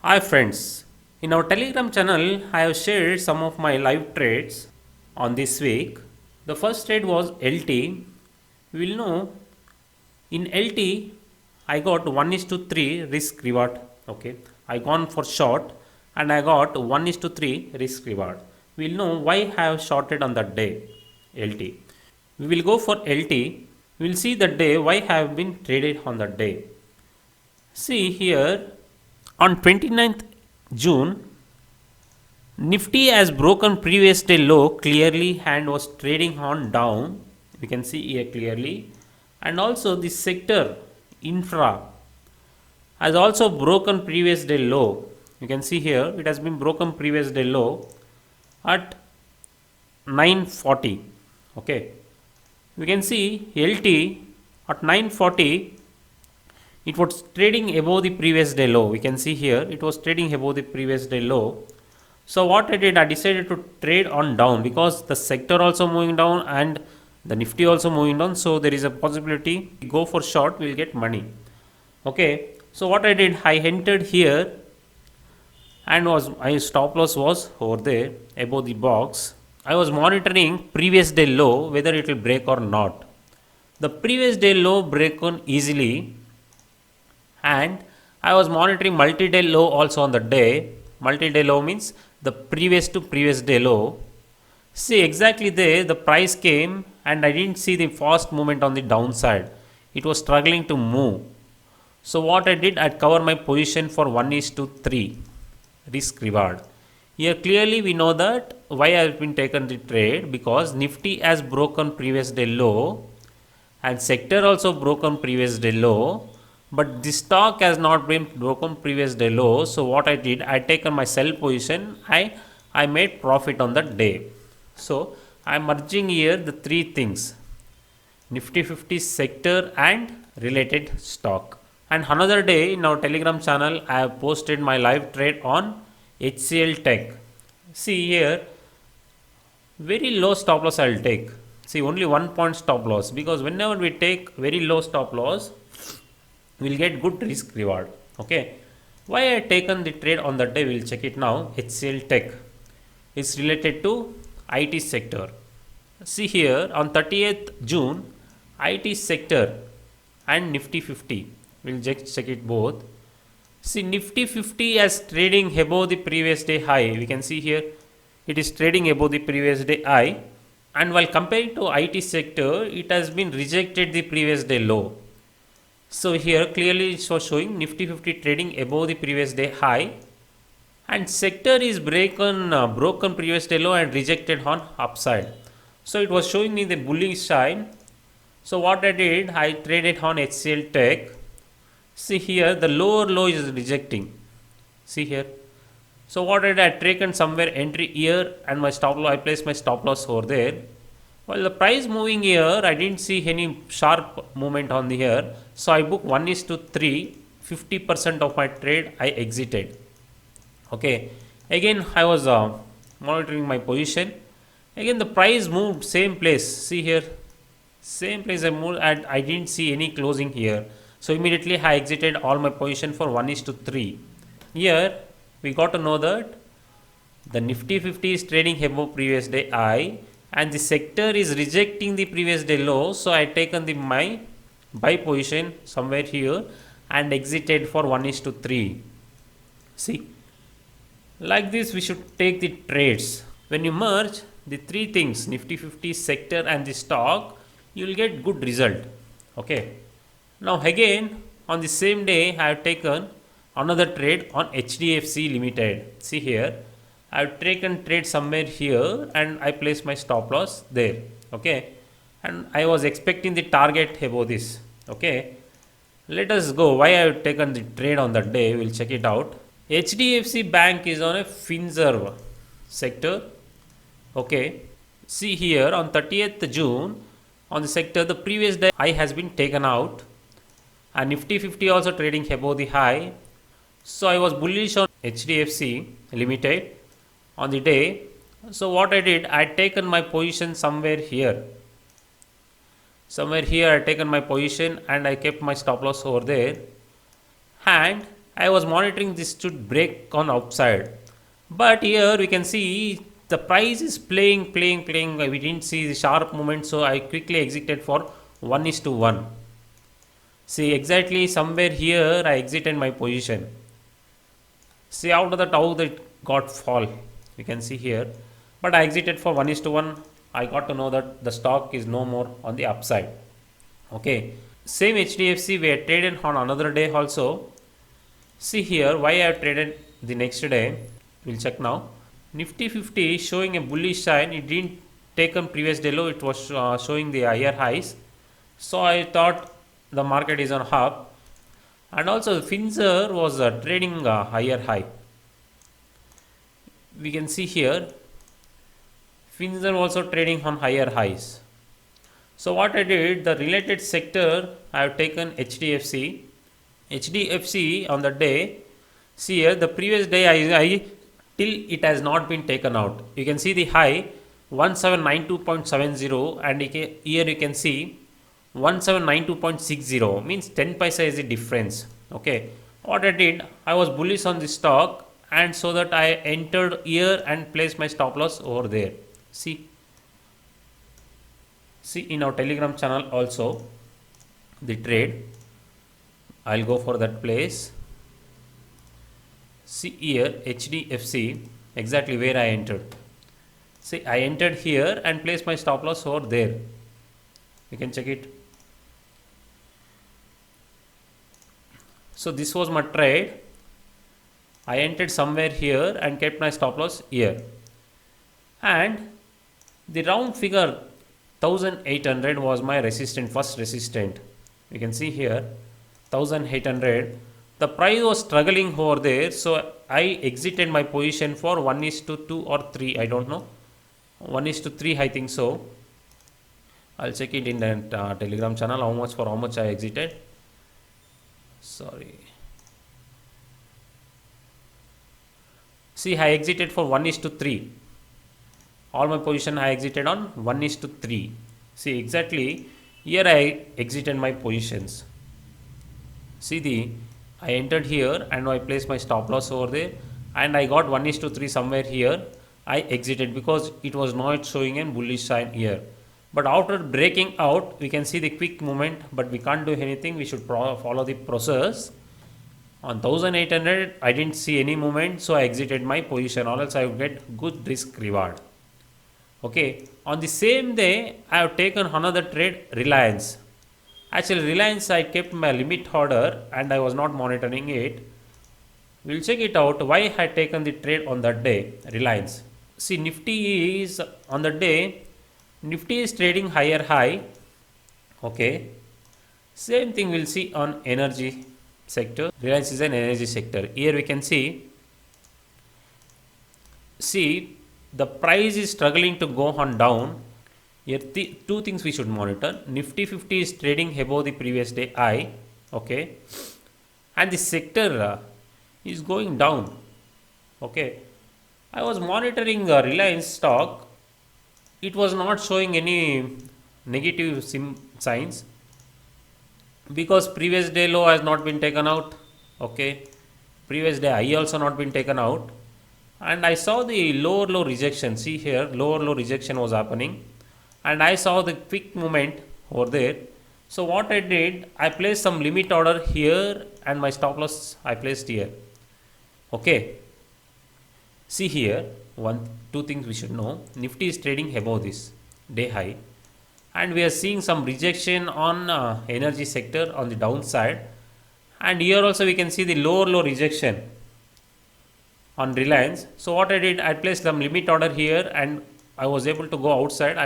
Hi friends, in our Telegram channel I have shared some of my live trades on this week. The first trade was LT. We will know in LT I got 1 is to 3 risk reward. Okay, I gone for short and I got 1 is to 3 risk reward. We will know why I have shorted on that day LT. We will go for LT. We will see that day why I have been traded on that day. See here on 29th June, Nifty has broken previous day low clearly and was trading on down. We can see here clearly. And also the sector infra has also broken previous day low. You can see here it has been broken previous day low at 940. Okay. We can see LT at 940 it was trading above the previous day low. We can see here it was trading above the previous day low. So what I did, I decided to trade on down because the sector also moving down and the Nifty also moving down. So there is a possibility go for short, we will get money. Okay. So what I did, I entered here and was my stop loss was over there above the box. I was monitoring previous day low whether it will break or not. The previous day low break on easily and I was monitoring multi-day low also on the day. Multi-day low means the previous to previous day low. See exactly there the price came and I didn't see the fast movement on the downside. It was struggling to move. So what I did, I'd cover my position for 1 is to 3 risk reward. Here clearly we know that why I have been taken the trade because Nifty has broken previous day low and sector also broken previous day low, but the stock has not been broken previous day low. So what I did, I taken my sell position, I made profit on that day. So I am merging here the three things: Nifty 50 sector and related stock. And another day in our Telegram channel I have posted my live trade on HCL Tech. See here very low stop loss I will take. See only 1 point stop loss because whenever we take very low stop loss we will get good risk reward. Okay. Why I taken the trade on that day, we will check it now. HCL Tech is related to IT sector. See here on 30th June IT sector and Nifty 50. We will just check it both. See Nifty 50 as trading above the previous day high. We can see here it is trading above the previous day high, and while comparing to IT sector it has been rejected the previous day low. So here clearly it was showing Nifty 50 trading above the previous day high and sector is broken previous day low and rejected on upside. So it was showing me the bullish side. So what I did, I traded on HCL Tech. See here the lower low is rejecting. See here. So what I did, I taken somewhere entry here and my stop loss, I placed my stop loss over there. While the price moving here, I didn't see any sharp movement on the here. So I booked 1 is to 3, 50% of my trade I exited. Okay. Again, I was monitoring my position. Again, the price moved same place. See here, same place I moved and I didn't see any closing here. So immediately I exited all my position for 1 is to 3. Here, we got to know that the Nifty 50 is trading above previous day high and the sector is rejecting the previous day low. So I taken my buy position somewhere here and exited for 1 is to 3. See, like this we should take the trades. When you merge the three things, Nifty 50, sector and the stock, you will get good result. Okay. Now again on the same day I have taken another trade on HDFC Limited. See here, I have taken trade somewhere here and I placed my stop loss there. Okay. And I was expecting the target above this. Okay. Let us go. Why I have taken the trade on that day, we will check it out. HDFC Bank is on a FinServe sector. Okay. See here on 30th June on the sector the previous day high has been taken out and Nifty 50 also trading above the high. So I was bullish on HDFC Limited on the day. So what I did, I had taken my position somewhere here. Somewhere here I had taken my position and I kept my stop loss over there. And I was monitoring this should break on upside. But here we can see the price is playing. We didn't see the sharp movement, so I quickly exited for 1:1. See, exactly somewhere here I exited my position. See after that how that got fall. You can see here. But I exited for 1:1. I got to know that the stock is no more on the upside. Okay. Same HDFC we had traded on another day also. See here why I have traded the next day. We'll check now. Nifty 50 showing a bullish sign. It didn't take on previous day low. It was showing the higher highs. So I thought the market is on up. And also Finzer was trading higher high. We can see here Finzer also trading on higher highs. So what I did, the related sector I have taken HDFC. HDFC on the day, see here the previous day I till it has not been taken out. You can see the high 1792.70 and here you can see 1792.60 means 10 paisa is the difference. Okay, what I did, I was bullish on the stock and so that I entered here and placed my stop loss over there. See in our Telegram channel also the trade. I'll go for that place. See here HDFC exactly where I entered. See I entered here and placed my stop loss over there. You can check it. So this was my trade. I entered somewhere here and kept my stop loss here. And the round figure 1800 was my resistance, first resistance. You can see here 1800. The price was struggling over there, so I exited my position for 1:2 or 3. I don't know, 1:3. I think so. I'll check it in the Telegram channel. How much I exited. Sorry. See, I exited for 1:3. All my position I exited on 1:3. See exactly here I exited my positions. See I entered here and I placed my stop loss over there and I got 1:3 somewhere here. I exited because it was not showing a bullish sign here. But after breaking out, we can see the quick movement, but we can't do anything. We should follow the process. On 1800, I didn't see any movement, so I exited my position, or else I would get good risk reward. Okay, on the same day, I have taken another trade, Reliance. Actually, Reliance, I kept my limit order and I was not monitoring it. We'll check it out why I had taken the trade on that day, Reliance. See, Nifty is on the day, Nifty is trading higher high. Okay, same thing we'll see on energy sector. Reliance is an energy sector. Here we can see the price is struggling to go on down. Here two things we should monitor. Nifty 50 is trading above the previous day high. Okay, and the sector is going down. Okay, I was monitoring Reliance stock. It was not showing any negative signs because previous day low has not been taken out. Okay, previous day high also not been taken out, and I saw the lower low rejection. See here, lower low rejection was happening, and I saw the quick movement over there. So what I did, I placed some limit order here and my stop loss I placed here. Okay, see here, two things we should know. Nifty is trading above this day high and we are seeing some rejection on energy sector on the downside, and here also we can see the lower low rejection on Reliance. So what I did, I placed some limit order here and I was able to go outside.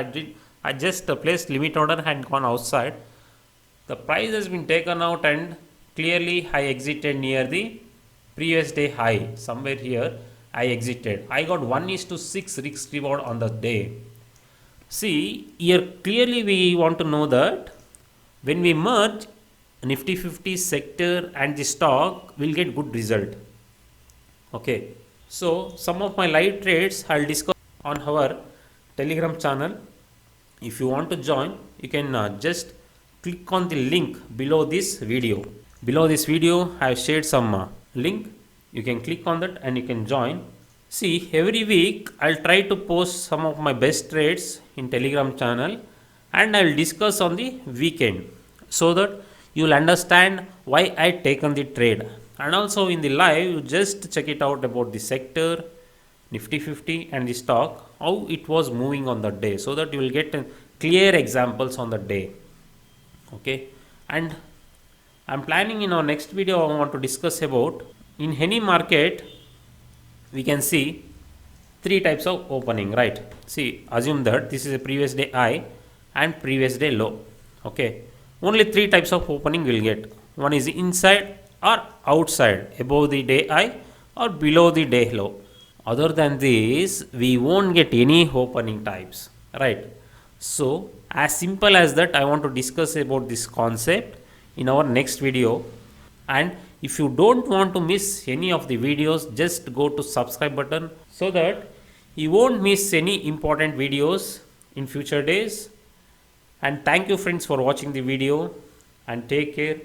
I just placed limit order and gone outside. The price has been taken out and clearly I exited near the previous day high. Somewhere here I exited. I got 1:6 risk reward on the day. See here clearly we want to know that when we merge Nifty 50 sector and the stock, will get good result. Okay, so some of my live trades I'll discuss on our Telegram channel. If you want to join, you can just click on the link below this video. Below this video I have shared some link. You can click on that and you can join. See, every week I'll try to post some of my best trades in Telegram channel, and I'll discuss on the weekend so that you'll understand why I taken the trade. And also in the live, you just check it out about the sector, Nifty 50 and the stock, how it was moving on the day, so that you will get clear examples on the day. Okay, and I'm planning in our next video I want to discuss about in any market we can see three types of opening, right? See, assume that this is a previous day high and previous day low. Okay, only three types of opening we'll get. One is inside or outside, above the day high or below the day low. Other than this, we won't get any opening types, right? So as simple as that, I want to discuss about this concept in our next video. And if you don't want to miss any of the videos, just go to subscribe button so that you won't miss any important videos in future days. And thank you friends for watching the video, and take care.